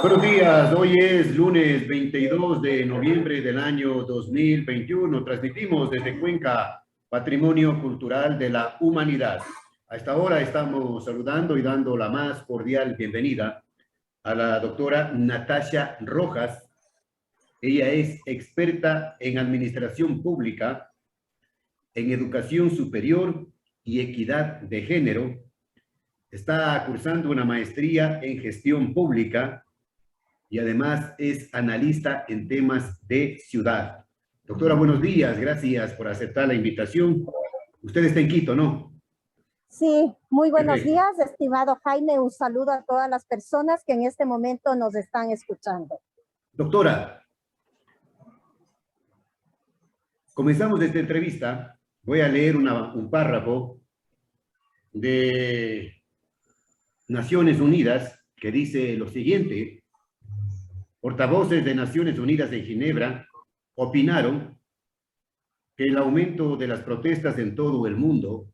Buenos días, hoy es lunes 22 de noviembre del año 2021. Transmitimos desde Cuenca, Patrimonio Cultural de la Humanidad. A esta hora estamos saludando y dando la más cordial bienvenida a la doctora Natasha Rojas. Ella es experta en administración pública, en educación superior y equidad de género. Está cursando una maestría en gestión pública y además es analista en temas de ciudad. Doctora, buenos días, gracias por aceptar la invitación. Usted está en Quito, ¿no? Sí, muy buenos Perfecto. días, estimado Jaime. Un saludo a todas las personas que en este momento nos están escuchando. Doctora, comenzamos esta entrevista. Voy a leer un párrafo de Naciones Unidas que dice lo siguiente. Portavoces de Naciones Unidas en Ginebra opinaron que el aumento de las protestas en todo el mundo,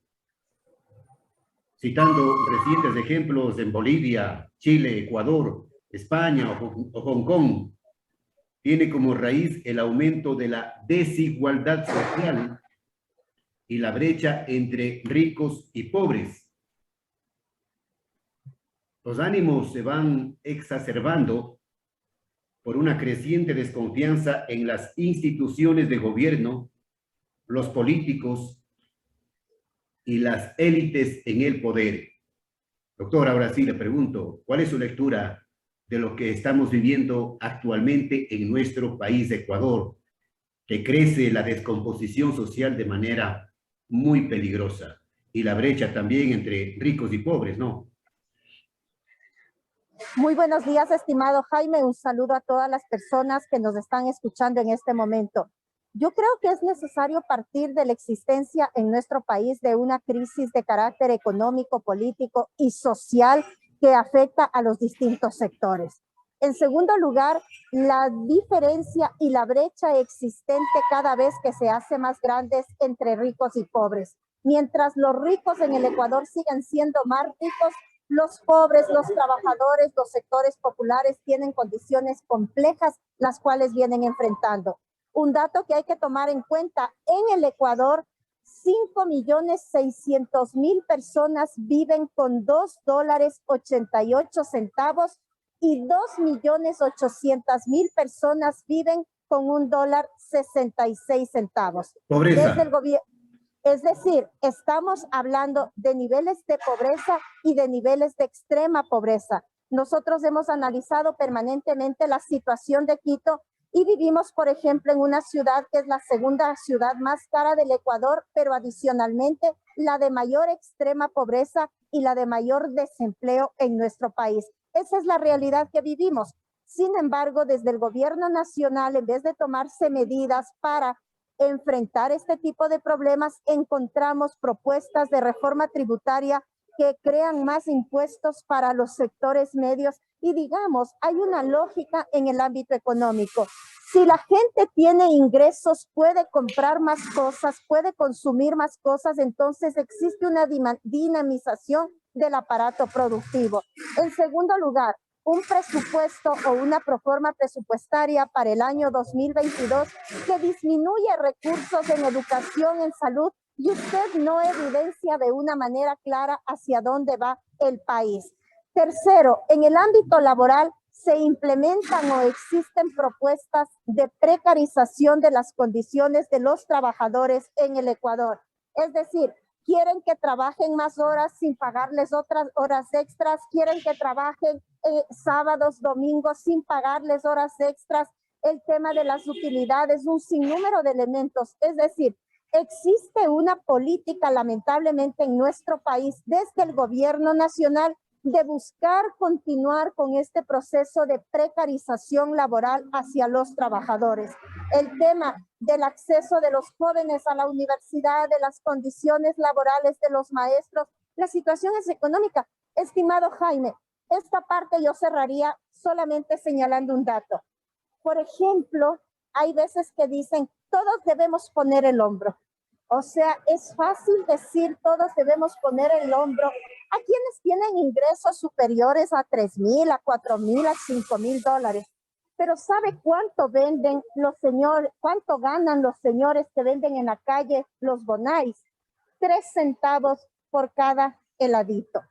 citando recientes ejemplos en Bolivia, Chile, Ecuador, España o Hong Kong, tiene como raíz el aumento de la desigualdad social y la brecha entre ricos y pobres. Los ánimos se van exacerbando por una creciente desconfianza en las instituciones de gobierno, los políticos y las élites en el poder. Doctor, ahora sí le pregunto, ¿cuál es su lectura de lo que estamos viviendo actualmente en nuestro país, Ecuador, que crece la descomposición social de manera muy peligrosa y la brecha también entre ricos y pobres, ¿no? Muy buenos días, estimado Jaime. Un saludo a todas las personas que nos están escuchando en este momento. Yo creo que es necesario partir de la existencia en nuestro país de una crisis de carácter económico, político y social que afecta a los distintos sectores. En segundo lugar, la diferencia y la brecha existente cada vez que se hace más grandes entre ricos y pobres. Mientras los ricos en el Ecuador siguen siendo más ricos, los pobres, los trabajadores, los sectores populares tienen condiciones complejas, las cuales vienen enfrentando. Un dato que hay que tomar en cuenta, en el Ecuador, 5.600.000 personas viven con $2.88 y 2.800.000 personas viven con $1.66. Pobreza. Desde el gobierno. Es decir, estamos hablando de niveles de pobreza y de niveles de extrema pobreza. Nosotros hemos analizado permanentemente la situación de Quito y vivimos, por ejemplo, en una ciudad que es la segunda ciudad más cara del Ecuador, pero adicionalmente la de mayor extrema pobreza y la de mayor desempleo en nuestro país. Esa es la realidad que vivimos. Sin embargo, desde el gobierno nacional, en vez de tomarse medidas para enfrentar este tipo de problemas, encontramos propuestas de reforma tributaria que crean más impuestos para los sectores medios y digamos, hay una lógica en el ámbito económico. Si la gente tiene ingresos, puede comprar más cosas, puede consumir más cosas, entonces existe una dinamización del aparato productivo. En segundo lugar, un presupuesto o una proforma presupuestaria para el año 2022 que disminuye recursos en educación, en salud, y usted no evidencia de una manera clara hacia dónde va el país. Tercero, en el ámbito laboral se implementan o existen propuestas de precarización de las condiciones de los trabajadores en el Ecuador. Es decir, quieren que trabajen más horas sin pagarles otras horas extras, quieren que trabajen sábados, domingos sin pagarles horas extras, el tema de las utilidades, un sinnúmero de elementos. Es decir, existe una política lamentablemente en nuestro país desde el gobierno nacional de buscar continuar con este proceso de precarización laboral hacia los trabajadores. El tema del acceso de los jóvenes a la universidad, de las condiciones laborales de los maestros, la situación es económica. Estimado Jaime, esta parte yo cerraría solamente señalando un dato. Por ejemplo, hay veces que dicen, todos debemos poner el hombro. O sea, es fácil decir todos debemos poner el hombro a quienes tienen ingresos superiores a 3,000, a 4,000, a 5,000 dólares. Pero ¿sabe cuánto venden los señores, cuánto ganan los señores que venden en la calle los bonais? 3 centavos por cada heladito.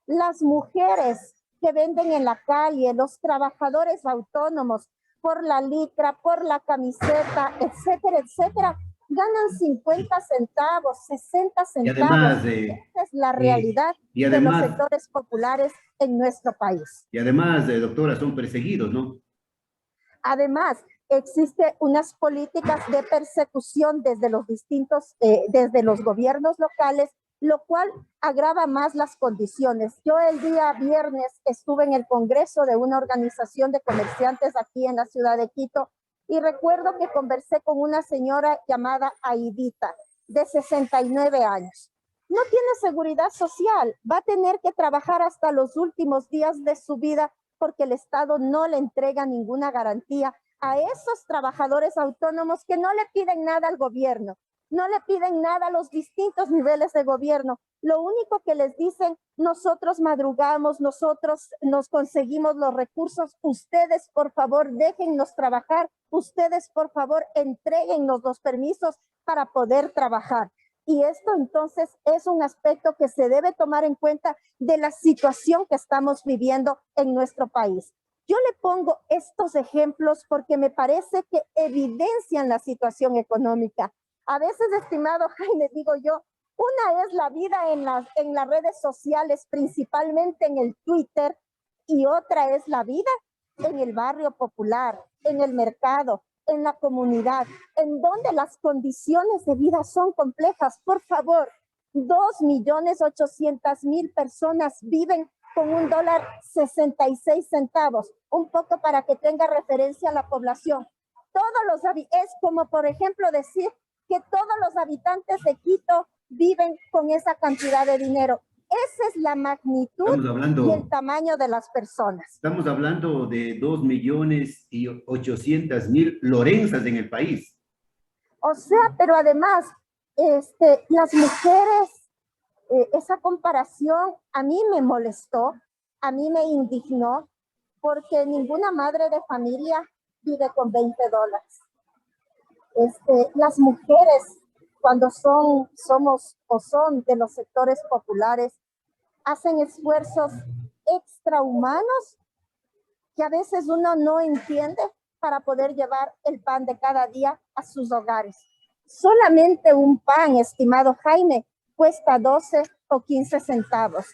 Las mujeres que venden en la calle, los trabajadores autónomos, por la licra, por la camiseta, etcétera, etcétera, ganan 50 centavos, 60 Y centavos. además, Esa es la realidad de los sectores populares en nuestro país. Y además, doctora, son perseguidos, ¿no? Además, existe unas políticas de persecución desde los distintos, desde los gobiernos locales, lo cual agrava más las condiciones. Yo el día viernes estuve en el congreso de una organización de comerciantes aquí en la ciudad de Quito y recuerdo que conversé con una señora llamada Aidita, de 69 años. No tiene seguridad social, va a tener que trabajar hasta los últimos días de su vida porque el Estado no le entrega ninguna garantía a esos trabajadores autónomos que no le piden nada al gobierno, no le piden nada a los distintos niveles de gobierno. Lo único que les dicen, nosotros madrugamos, nosotros nos conseguimos los recursos, ustedes por favor déjennos trabajar, ustedes por favor entréguennos los permisos para poder trabajar. Y esto entonces es un aspecto que se debe tomar en cuenta de la situación que estamos viviendo en nuestro país. Yo le pongo estos ejemplos porque me parece que evidencian la situación económica. A veces, estimado Jaime, digo yo, una es la vida en las redes sociales, principalmente en el Twitter, y otra es la vida en el barrio popular, en el mercado, en la comunidad, en donde las condiciones de vida son complejas. Por favor, 2,800,000 personas viven con $1.66, un poco para que tenga referencia a la población. Es como, por ejemplo, decir que todos los habitantes de Quito viven con esa cantidad de dinero. Esa es la magnitud y el tamaño de las personas. Estamos hablando de 2,800,000 lorenzas en el país. O sea, pero además, las mujeres, esa comparación a mí me molestó, a mí me indignó, porque ninguna madre de familia vive con $20. Las mujeres, cuando somos o son de los sectores populares, hacen esfuerzos extrahumanos que a veces uno no entiende para poder llevar el pan de cada día a sus hogares. Solamente un pan, estimado Jaime, cuesta 12 o 15 centavos.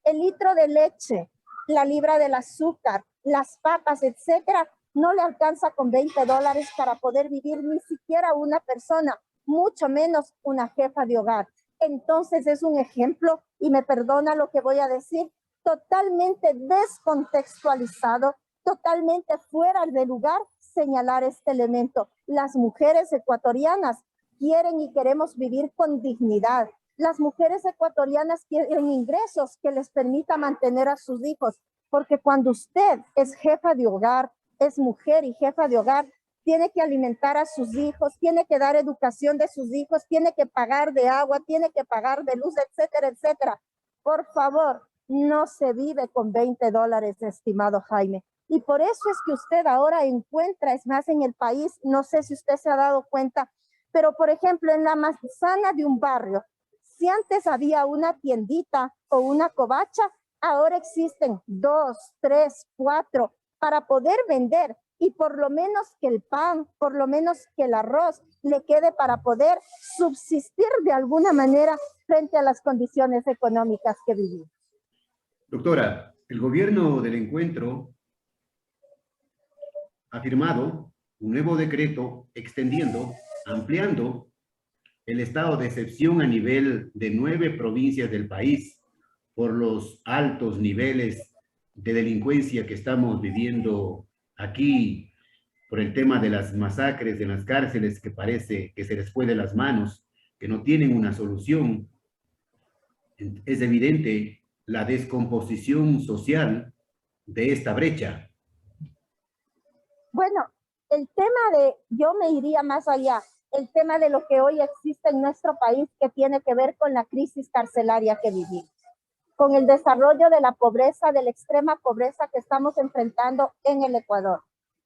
El litro de leche, la libra del azúcar, las papas, etcétera, no le alcanza con $20 para poder vivir ni siquiera una persona, mucho menos una jefa de hogar. Entonces es un ejemplo, y me perdona lo que voy a decir, totalmente descontextualizado, totalmente fuera de lugar señalar este elemento. Las mujeres ecuatorianas quieren y queremos vivir con dignidad. Las mujeres ecuatorianas quieren ingresos que les permita mantener a sus hijos, porque cuando usted es jefa de hogar, es mujer y jefa de hogar, tiene que alimentar a sus hijos, tiene que dar educación de sus hijos, tiene que pagar de agua, tiene que pagar de luz, etcétera, etcétera. Por favor, no se vive con $20, estimado Jaime. Y por eso es que usted ahora encuentra, es más, en el país, no sé si usted se ha dado cuenta, pero por ejemplo, en la manzana de un barrio, si antes había una tiendita o una covacha, ahora existen 2, 3, 4 para poder vender, y por lo menos que el pan, por lo menos que el arroz le quede para poder subsistir de alguna manera frente a las condiciones económicas que vivimos. Doctora, el gobierno del encuentro ha firmado un nuevo decreto extendiendo, ampliando el estado de excepción a nivel de 9 provincias del país por los altos niveles de delincuencia que estamos viviendo aquí, por el tema de las masacres en las cárceles que parece que se les fue de las manos, que no tienen una solución. Es evidente la descomposición social de esta brecha. Bueno, el tema de, yo me iría más allá, el tema de lo que hoy existe en nuestro país, que tiene que ver con la crisis carcelaria que vivimos, con el desarrollo de la pobreza, de la extrema pobreza que estamos enfrentando en el Ecuador.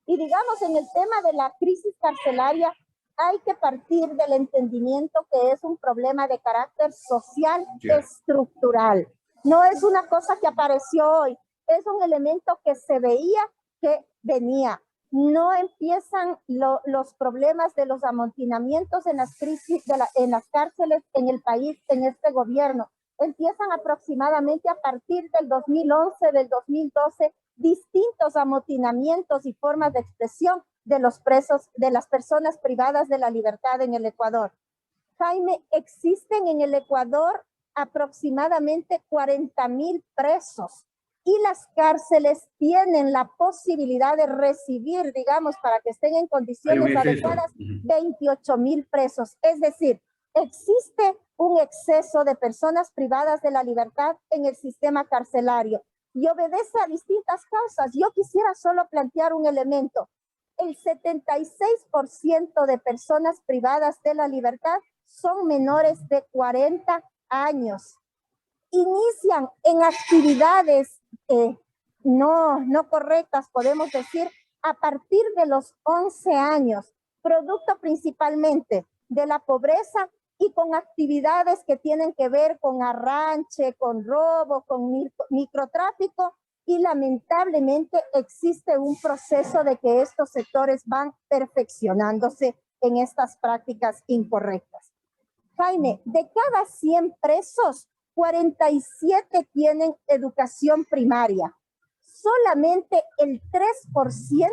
Y digamos, en el tema de la crisis carcelaria, hay que partir del entendimiento que es un problema de carácter social estructural. No es una cosa que apareció hoy, es un elemento que se veía que venía. No empiezan los problemas de los amotinamientos en las crisis, en las cárceles en el país, en este gobierno. Empiezan aproximadamente a partir del 2011, del 2012, distintos amotinamientos y formas de expresión de los presos, de las personas privadas de la libertad en el Ecuador. Jaime, existen en el Ecuador aproximadamente 40,000 presos y las cárceles tienen la posibilidad de recibir, digamos, para que estén en condiciones adecuadas, 28,000 presos. Es decir, existe un exceso de personas privadas de la libertad en el sistema carcelario y obedece a distintas causas. Yo quisiera solo plantear un elemento. El 76% de personas privadas de la libertad son menores de 40 años. Inician en actividades no correctas, podemos decir, a partir de los 11 años, producto principalmente de la pobreza y con actividades que tienen que ver con arranche, con robo, con microtráfico, y lamentablemente existe un proceso de que estos sectores van perfeccionándose en estas prácticas incorrectas. Jaime, de cada 100 presos, 47 tienen educación primaria. Solamente el 3%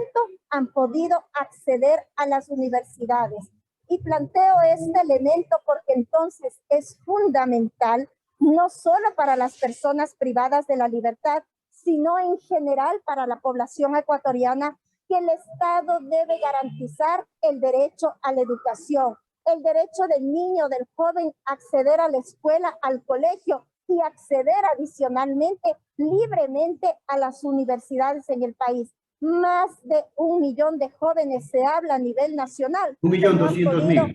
han podido acceder a las universidades. Y planteo este elemento porque entonces es fundamental, no solo para las personas privadas de la libertad, sino en general para la población ecuatoriana, que el Estado debe garantizar el derecho a la educación, el derecho del niño, del joven, a acceder a la escuela, al colegio y acceder adicionalmente libremente a las universidades en el país. Más de 1 millón de jóvenes se habla a nivel nacional. 1.200.000.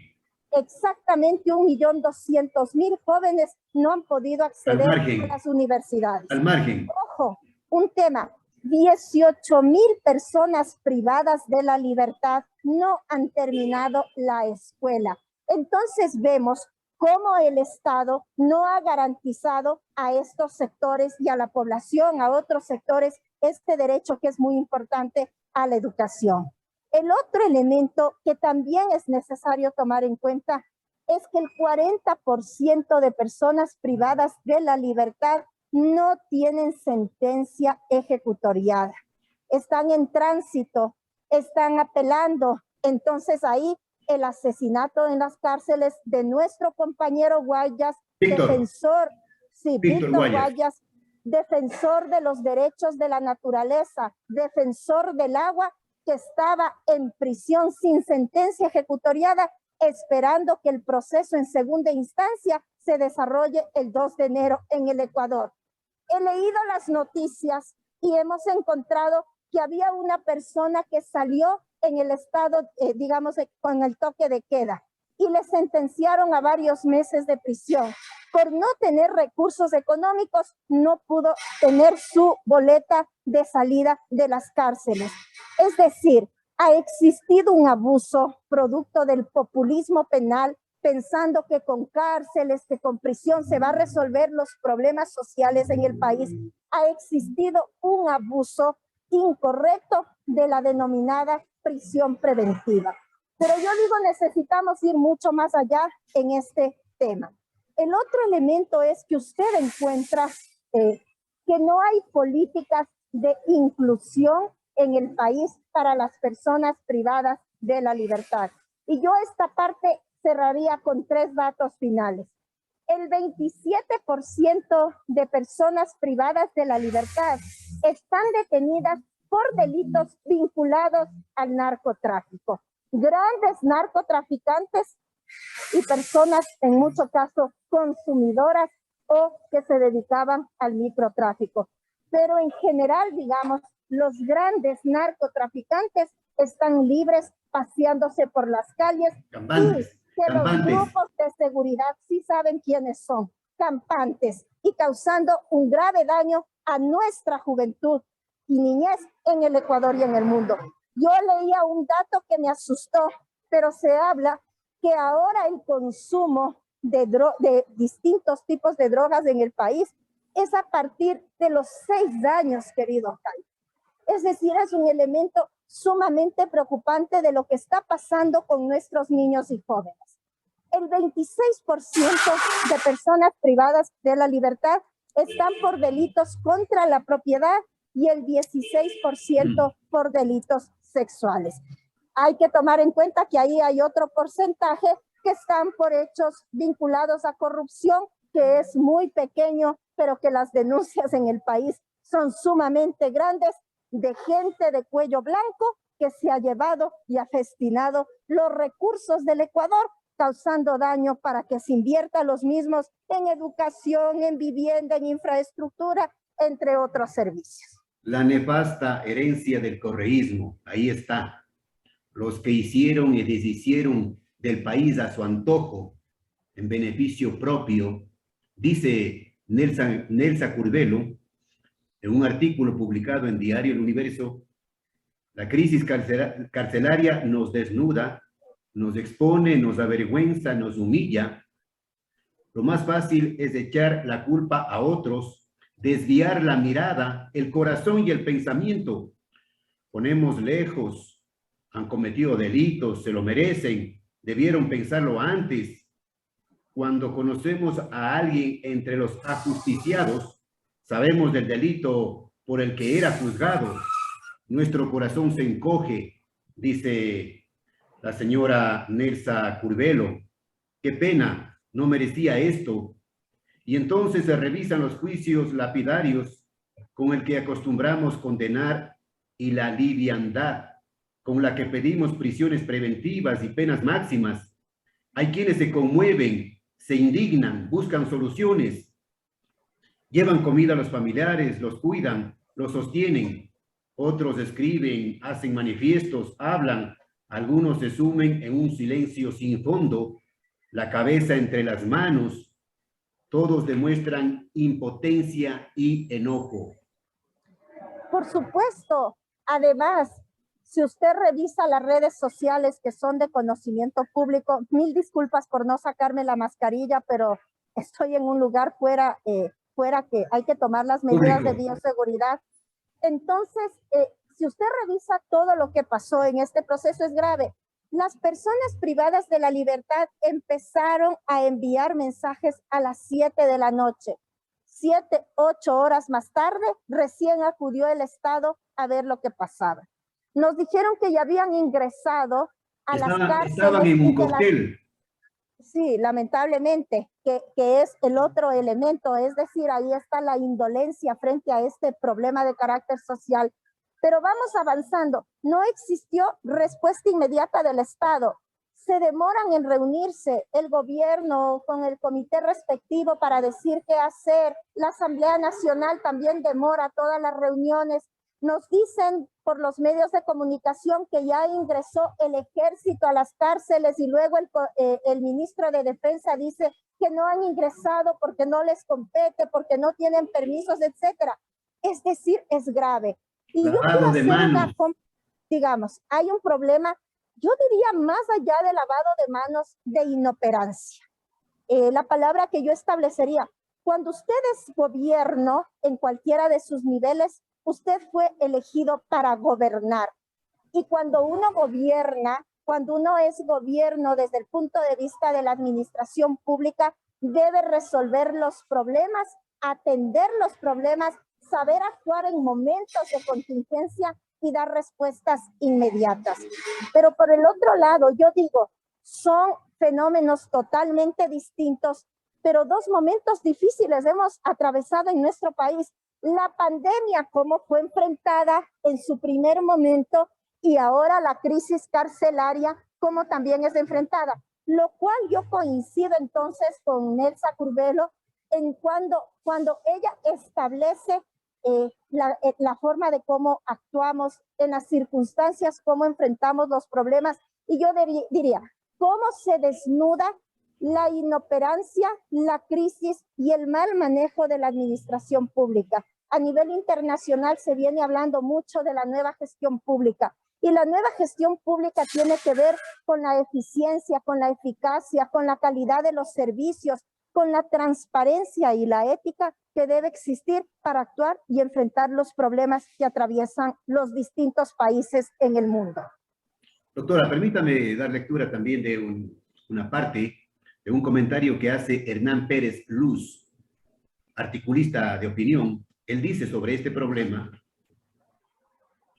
Exactamente 1.200.000 jóvenes no han podido acceder a las universidades. Al margen. Ojo, un tema, 18,000 personas privadas de la libertad no han terminado la escuela. Entonces vemos cómo el Estado no ha garantizado a estos sectores y a la población, a otros sectores, este derecho que es muy importante a la educación. El otro elemento que también es necesario tomar en cuenta es que el 40% de personas privadas de la libertad no tienen sentencia ejecutoriada. Están en tránsito, están apelando. Entonces ahí el asesinato en las cárceles de nuestro compañero Guayas, Víctor Guayas, defensor de los derechos de la naturaleza, defensor del agua, que estaba en prisión sin sentencia ejecutoriada, esperando que el proceso en segunda instancia se desarrolle el 2 de enero en el Ecuador. He leído las noticias y hemos encontrado que había una persona que salió en el estado, digamos, con el toque de queda y le sentenciaron a varios meses de prisión. Por no tener recursos económicos, no pudo tener su boleta de salida de las cárceles. Es decir, ha existido un abuso producto del populismo penal, pensando que con cárceles, que con prisión se va a resolver los problemas sociales en el país. Ha existido un abuso incorrecto de la denominada prisión preventiva. Pero yo digo, necesitamos ir mucho más allá en este tema. El otro elemento es que usted encuentra que no hay políticas de inclusión en el país para las personas privadas de la libertad. Y yo esta parte cerraría con 3 datos finales. El 27% de personas privadas de la libertad están detenidas por delitos vinculados al narcotráfico. Grandes narcotraficantes y personas, en muchos casos, consumidoras o que se dedicaban al microtráfico. Pero en general, digamos, los grandes narcotraficantes están libres paseándose por las calles. Campantes, Y que los campantes. grupos de seguridad sí saben quiénes son, campantes, y causando un grave daño a nuestra juventud y niñez en el Ecuador y en el mundo. Yo leía un dato que me asustó, pero se habla que ahora el consumo de distintos tipos de drogas en el país es a partir de los 6 años, querido Jaime. Es decir, es un elemento sumamente preocupante de lo que está pasando con nuestros niños y jóvenes. El 26% de personas privadas de la libertad están por delitos contra la propiedad y el 16% por delitos sexuales. Hay que tomar en cuenta que ahí hay otro porcentaje que están por hechos vinculados a corrupción, que es muy pequeño, pero que las denuncias en el país son sumamente grandes, de gente de cuello blanco que se ha llevado y ha festinado los recursos del Ecuador, causando daño para que se invierta los mismos en educación, en vivienda, en infraestructura, entre otros servicios. La nefasta herencia del correísmo, ahí está. Los que hicieron y deshicieron del país a su antojo, en beneficio propio, dice Nelsa Curvelo, en un artículo publicado en Diario El Universo: la crisis carcelaria nos desnuda, nos expone, nos avergüenza, nos humilla. Lo más fácil es echar la culpa a otros, desviar la mirada, el corazón y el pensamiento. Ponemos lejos, han cometido delitos, se lo merecen, debieron pensarlo antes. Cuando conocemos a alguien entre los ajusticiados, sabemos del delito por el que era juzgado. Nuestro corazón se encoge, dice la señora Nelsa Curvelo. Qué pena, no merecía esto. Y entonces se revisan los juicios lapidarios con el que acostumbramos condenar y la liviandad con la que pedimos prisiones preventivas y penas máximas. Hay quienes se conmueven, se indignan, buscan soluciones, llevan comida a los familiares, los cuidan, los sostienen. Otros escriben, hacen manifiestos, hablan. Algunos se sumen en un silencio sin fondo, la cabeza entre las manos. Todos demuestran impotencia y enojo. Por supuesto. Además, si usted revisa las redes sociales que son de conocimiento público, mil disculpas por no sacarme la mascarilla, pero estoy en un lugar fuera que hay que tomar las medidas de bioseguridad. Entonces, si usted revisa todo lo que pasó en este proceso, es grave. Las personas privadas de la libertad empezaron a enviar mensajes a las 7 de la noche. 7, 8 horas más tarde, recién acudió el Estado a ver lo que pasaba. Nos dijeron que ya habían ingresado a las cárceles. Estaban en un cóctel. Sí, lamentablemente, que es el otro elemento, es decir, ahí está la indolencia frente a este problema de carácter social. Pero vamos avanzando. No existió respuesta inmediata del Estado. Se demoran en reunirse el gobierno con el comité respectivo para decir qué hacer. La Asamblea Nacional también demora todas las reuniones. Nos dicen por los medios de comunicación que ya ingresó el ejército a las cárceles y luego el ministro de Defensa dice que no han ingresado porque no les compete, porque no tienen permisos, etcétera. Es decir, es grave. Y yo quiero hacer digamos, hay un problema, yo diría más allá de lavado de manos, de inoperancia. La palabra que yo establecería, cuando usted es gobierno en cualquiera de sus niveles, usted fue elegido para gobernar. Y cuando uno gobierna, cuando uno es gobierno desde el punto de vista de la administración pública, debe resolver los problemas, atender los problemas, saber actuar en momentos de contingencia y dar respuestas inmediatas. Pero por el otro lado, yo digo, son fenómenos totalmente distintos, pero dos momentos difíciles hemos atravesado en nuestro país. La pandemia, cómo fue enfrentada en su primer momento, y ahora la crisis carcelaria, cómo también es enfrentada. Lo cual yo coincido entonces con Nelsa Curvelo en cuando ella establece la forma de cómo actuamos en las circunstancias, cómo enfrentamos los problemas. Y yo diría, cómo se desnuda la inoperancia, la crisis y el mal manejo de la administración pública. A nivel internacional se viene hablando mucho de la nueva gestión pública. Y la nueva gestión pública tiene que ver con la eficiencia, con la eficacia, con la calidad de los servicios, con la transparencia y la ética que debe existir para actuar y enfrentar los problemas que atraviesan los distintos países en el mundo. Doctora, permítame dar lectura también de una parte de un comentario que hace Hernán Pérez Luz, articulista de opinión. Él dice sobre este problema: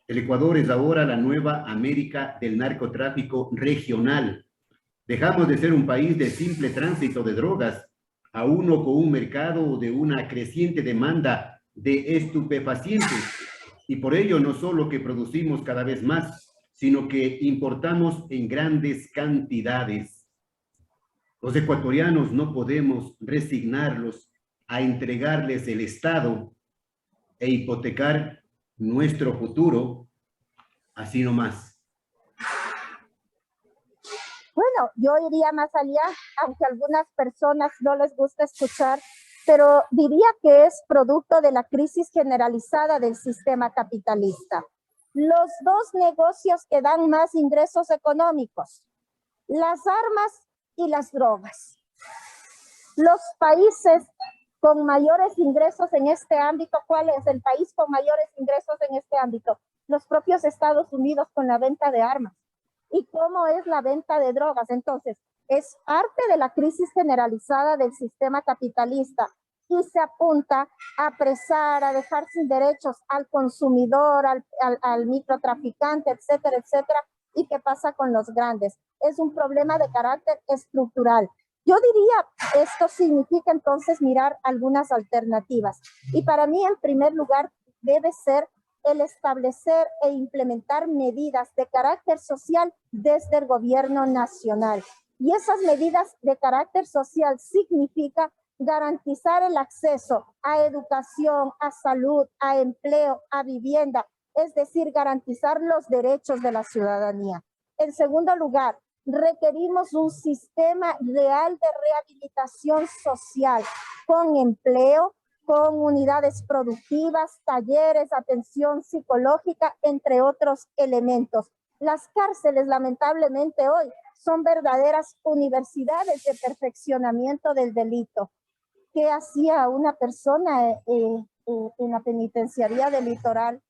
el Ecuador es ahora la nueva América del narcotráfico regional. Dejamos de ser un país de simple tránsito de drogas a uno con un mercado de una creciente demanda de estupefacientes. Y por ello no solo que producimos cada vez más, sino que importamos en grandes cantidades. Los ecuatorianos no podemos resignarlos a entregarles el Estado e hipotecar nuestro futuro así nomás. Bueno, yo iría más allá, aunque a algunas personas no les gusta escuchar, pero diría que es producto de la crisis generalizada del sistema capitalista. Los dos negocios que dan más ingresos económicos, las armas y las drogas. Los países con mayores ingresos en este ámbito, ¿cuál es el país con mayores ingresos en este ámbito? Los propios Estados Unidos con la venta de armas. ¿Y cómo es la venta de drogas? Entonces, es parte de la crisis generalizada del sistema capitalista y se apunta a apresar, a dejar sin derechos al consumidor, al microtraficante, etcétera, etcétera. ¿Y qué pasa con los grandes? Es un problema de carácter estructural. Yo diría, esto significa entonces mirar algunas alternativas. Y para mí, en primer lugar, debe ser el establecer e implementar medidas de carácter social desde el gobierno nacional. Y esas medidas de carácter social significa garantizar el acceso a educación, a salud, a empleo, a vivienda, es decir, garantizar los derechos de la ciudadanía. En segundo lugar, requerimos un sistema real de rehabilitación social con empleo, con unidades productivas, talleres, atención psicológica, entre otros elementos. Las cárceles, lamentablemente hoy, son verdaderas universidades de perfeccionamiento del delito. ¿Qué hacía una persona en la penitenciaría del Litoral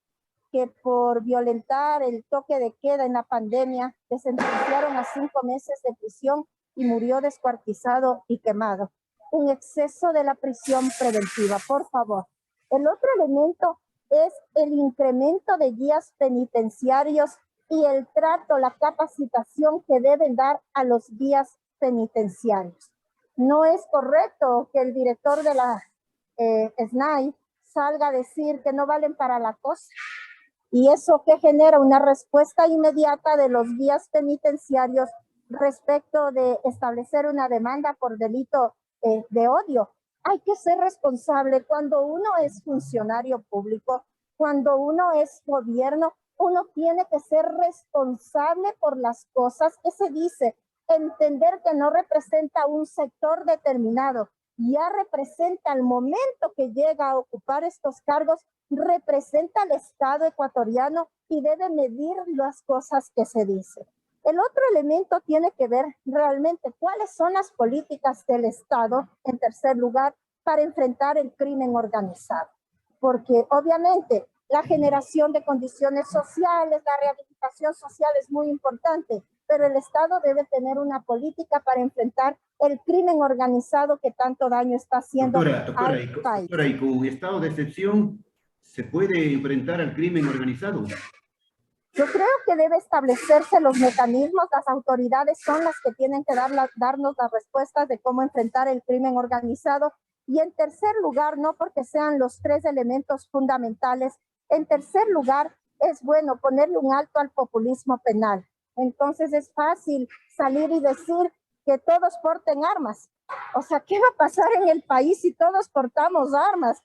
que por violentar el toque de queda en la pandemia le sentenciaron a 5 meses de prisión y murió descuartizado y quemado? Un exceso de la prisión preventiva, por favor. El otro elemento es el incremento de guías penitenciarios y el trato, la capacitación que deben dar a los guías penitenciarios. No es correcto que el director de la SNAI salga a decir que no valen para la cosa. Y eso que genera una respuesta inmediata de los guías penitenciarios respecto de establecer una demanda por delito de odio. Hay que ser responsable cuando uno es funcionario público, cuando uno es gobierno, uno tiene que ser responsable por las cosas que se dice, entender que no representa un sector determinado, ya representa al momento que llega a ocupar estos cargos, representa al Estado ecuatoriano y debe medir las cosas que se dicen. El otro elemento tiene que ver realmente cuáles son las políticas del Estado, en tercer lugar, para enfrentar el crimen organizado. Porque obviamente la generación de condiciones sociales, la rehabilitación social es muy importante, pero el Estado debe tener una política para enfrentar el crimen organizado que tanto daño está haciendo al país. Doctora, ¿y con estado de excepción se puede enfrentar al crimen organizado? Yo creo que debe establecerse los mecanismos, las autoridades son las que tienen que darnos las respuestas de cómo enfrentar el crimen organizado. Y en tercer lugar, no porque sean los tres elementos fundamentales, en tercer lugar es bueno ponerle un alto al populismo penal. Entonces es fácil salir y decir que todos porten armas. O sea, ¿qué va a pasar en el país si todos portamos armas?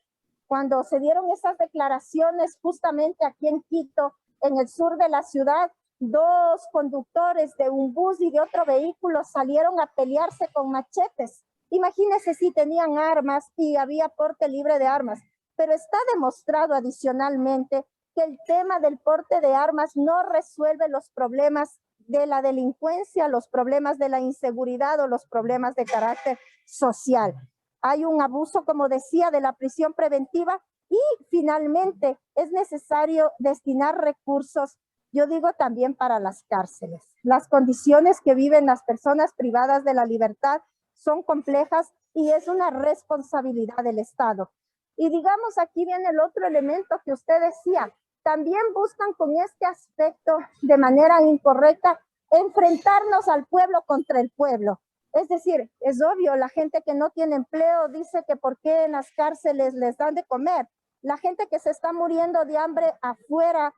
cuando se dieron esas declaraciones justamente aquí en Quito, en el sur de la ciudad, dos conductores de un bus y de otro vehículo salieron a pelearse con machetes. Imagínense si tenían armas y había porte libre de armas, pero está demostrado adicionalmente que el tema del porte de armas no resuelve los problemas de la delincuencia, los problemas de la inseguridad o los problemas de carácter social. Hay un abuso, como decía, de la prisión preventiva y finalmente es necesario destinar recursos, yo digo también para las cárceles. Las condiciones que viven las personas privadas de la libertad son complejas y es una responsabilidad del Estado. Y digamos, aquí viene el otro elemento que usted decía, también buscan con este aspecto de manera incorrecta enfrentarnos al pueblo contra el pueblo. Es decir, es obvio, la gente que no tiene empleo dice que por qué en las cárceles les dan de comer. La gente que se está muriendo de hambre afuera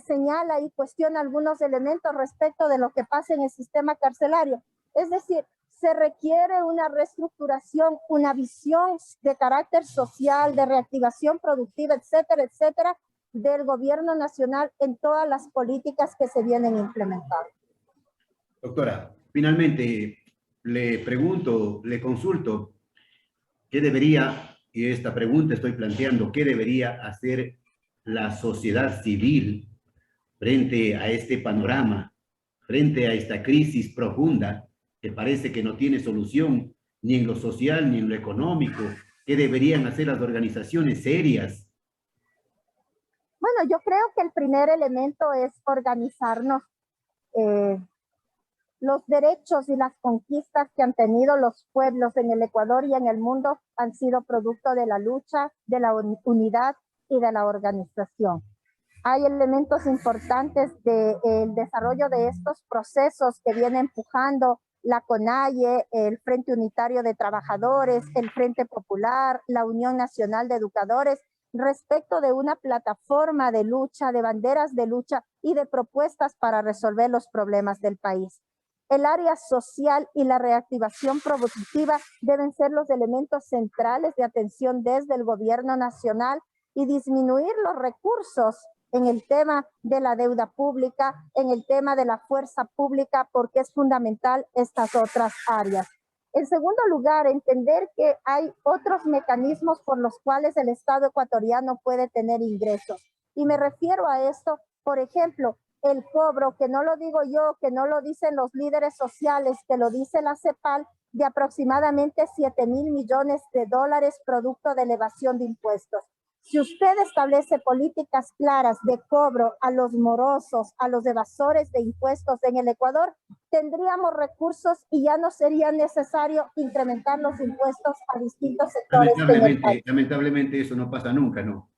señala y cuestiona algunos elementos respecto de lo que pasa en el sistema carcelario. Es decir, se requiere una reestructuración, una visión de carácter social, de reactivación productiva, etcétera, etcétera, del gobierno nacional en todas las políticas que se vienen implementando. Doctora, finalmente le pregunto, le consulto, ¿qué debería, y esta pregunta estoy planteando, qué debería hacer la sociedad civil frente a este panorama, frente a esta crisis profunda que parece que no tiene solución ni en lo social ni en lo económico? ¿Qué deberían hacer las organizaciones serias? Bueno, yo creo que el primer elemento es organizarnos. Los derechos y las conquistas que han tenido los pueblos en el Ecuador y en el mundo han sido producto de la lucha, de la unidad y de la organización. Hay elementos importantes del desarrollo de estos procesos que viene empujando la CONAIE, el Frente Unitario de Trabajadores, el Frente Popular, la Unión Nacional de Educadores, respecto de una plataforma de lucha, de banderas de lucha y de propuestas para resolver los problemas del país. El área social y la reactivación productiva deben ser los elementos centrales de atención desde el gobierno nacional y disminuir los recursos en el tema de la deuda pública, en el tema de la fuerza pública, porque es fundamental estas otras áreas. En segundo lugar, entender que hay otros mecanismos por los cuales el Estado ecuatoriano puede tener ingresos. Y me refiero a esto, por ejemplo, el cobro, que no lo digo yo, que no lo dicen los líderes sociales, que lo dice la CEPAL, de aproximadamente 7,000 millones de dólares producto de elevación de impuestos. Si usted establece políticas claras de cobro a los morosos, a los evasores de impuestos en el Ecuador, tendríamos recursos y ya no sería necesario incrementar los impuestos a distintos sectores. Lamentablemente eso no pasa nunca, ¿no?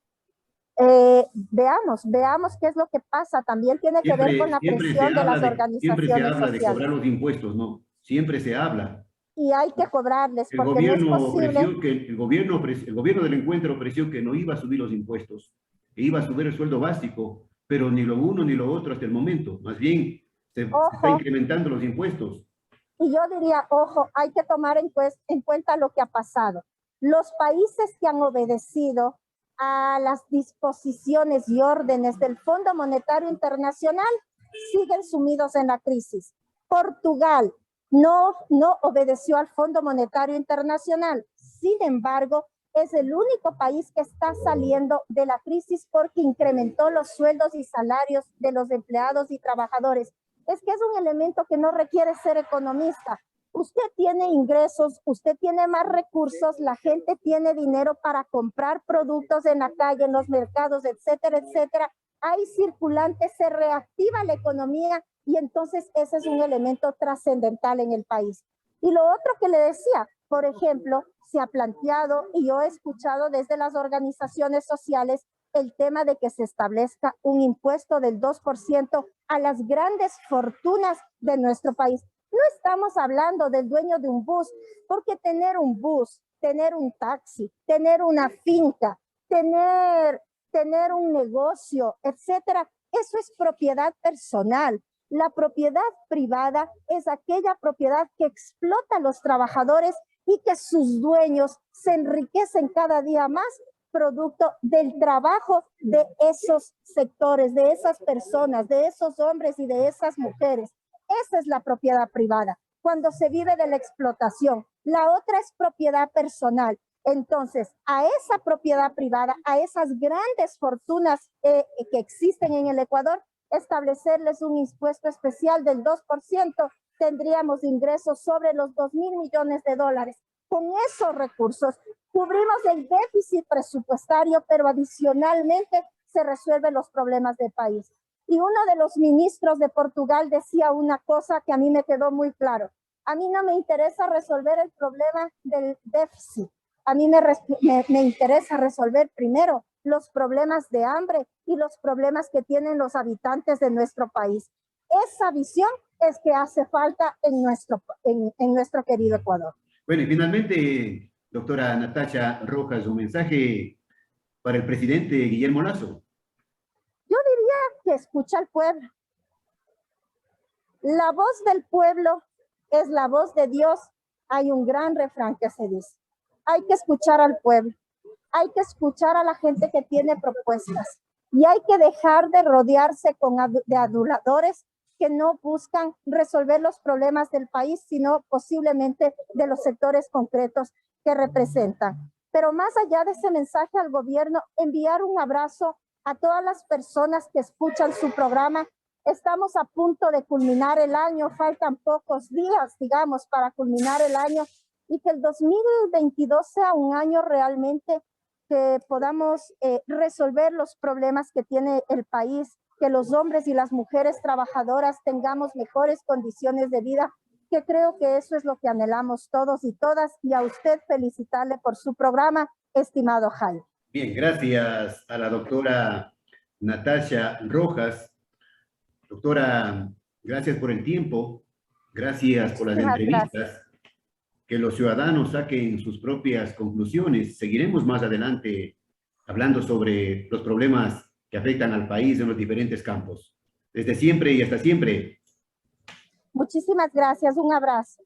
Veamos qué es lo que pasa. También tiene que ver con la presión de las organizaciones siempre se habla sociales. de cobrar los impuestos, ¿no? Siempre se habla. Y hay que cobrarles, El gobierno el gobierno del encuentro ofreció que no iba a subir los impuestos, que iba a subir el sueldo básico, pero ni lo uno ni lo otro hasta el momento. Más bien, se está incrementando los impuestos. Y yo diría, ojo, hay que tomar en cuenta lo que ha pasado. Los países que han obedecido a las disposiciones y órdenes del Fondo Monetario Internacional siguen sumidos en la crisis. Portugal no obedeció al Fondo Monetario Internacional. Sin embargo, es el único país que está saliendo de la crisis porque incrementó los sueldos y salarios de los empleados y trabajadores. Es que es un elemento que no requiere ser economista. Usted tiene ingresos, usted tiene más recursos, la gente tiene dinero para comprar productos en la calle, en los mercados, etcétera, etcétera. Hay circulantes, se reactiva la economía y entonces ese es un elemento trascendental en el país. Y lo otro que le decía, por ejemplo, se ha planteado y yo he escuchado desde las organizaciones sociales el tema de que se establezca un impuesto del 2% a las grandes fortunas de nuestro país. No estamos hablando del dueño de un bus, porque tener un bus, tener un taxi, tener una finca, tener un negocio, etcétera, eso es propiedad personal. La propiedad privada es aquella propiedad que explota a los trabajadores y que sus dueños se enriquecen cada día más producto del trabajo de esos sectores, de esas personas, de esos hombres y de esas mujeres. Esa es la propiedad privada, cuando se vive de la explotación. La otra es propiedad personal. Entonces, a esa propiedad privada, a esas grandes fortunas que existen en el Ecuador, establecerles un impuesto especial del 2%, tendríamos ingresos sobre los 2.000 millones de dólares. Con esos recursos cubrimos el déficit presupuestario, pero adicionalmente se resuelven los problemas del país. Y uno de los ministros de Portugal decía una cosa que a mí me quedó muy claro. A mí no me interesa resolver el problema del déficit. A mí me interesa resolver primero los problemas de hambre y los problemas que tienen los habitantes de nuestro país. Esa visión es que hace falta en nuestro querido Ecuador. Bueno, y finalmente, doctora Natasha Rojas, un mensaje para el presidente Guillermo Lasso. Yo diría que escucha al pueblo. La voz del pueblo es la voz de Dios. Hay un gran refrán que se dice. Hay que escuchar al pueblo. Hay que escuchar a la gente que tiene propuestas. Y hay que dejar de rodearse de aduladores que no buscan resolver los problemas del país, sino posiblemente de los sectores concretos que representan. Pero más allá de ese mensaje al gobierno, enviar un abrazo a todas las personas que escuchan su programa. Estamos a punto de culminar el año, faltan pocos días, digamos, para culminar el año, y que el 2022 sea un año realmente que podamos resolver los problemas que tiene el país, que los hombres y las mujeres trabajadoras tengamos mejores condiciones de vida, que creo que eso es lo que anhelamos todos y todas, y a usted felicitarle por su programa, estimado Jaime. Bien, gracias a la doctora Natasha Rojas. Doctora, gracias por el tiempo, gracias por las entrevistas. Gracias. Que los ciudadanos saquen sus propias conclusiones. Seguiremos más adelante hablando sobre los problemas que afectan al país en los diferentes campos. Desde siempre y hasta siempre. Muchísimas gracias. Un abrazo.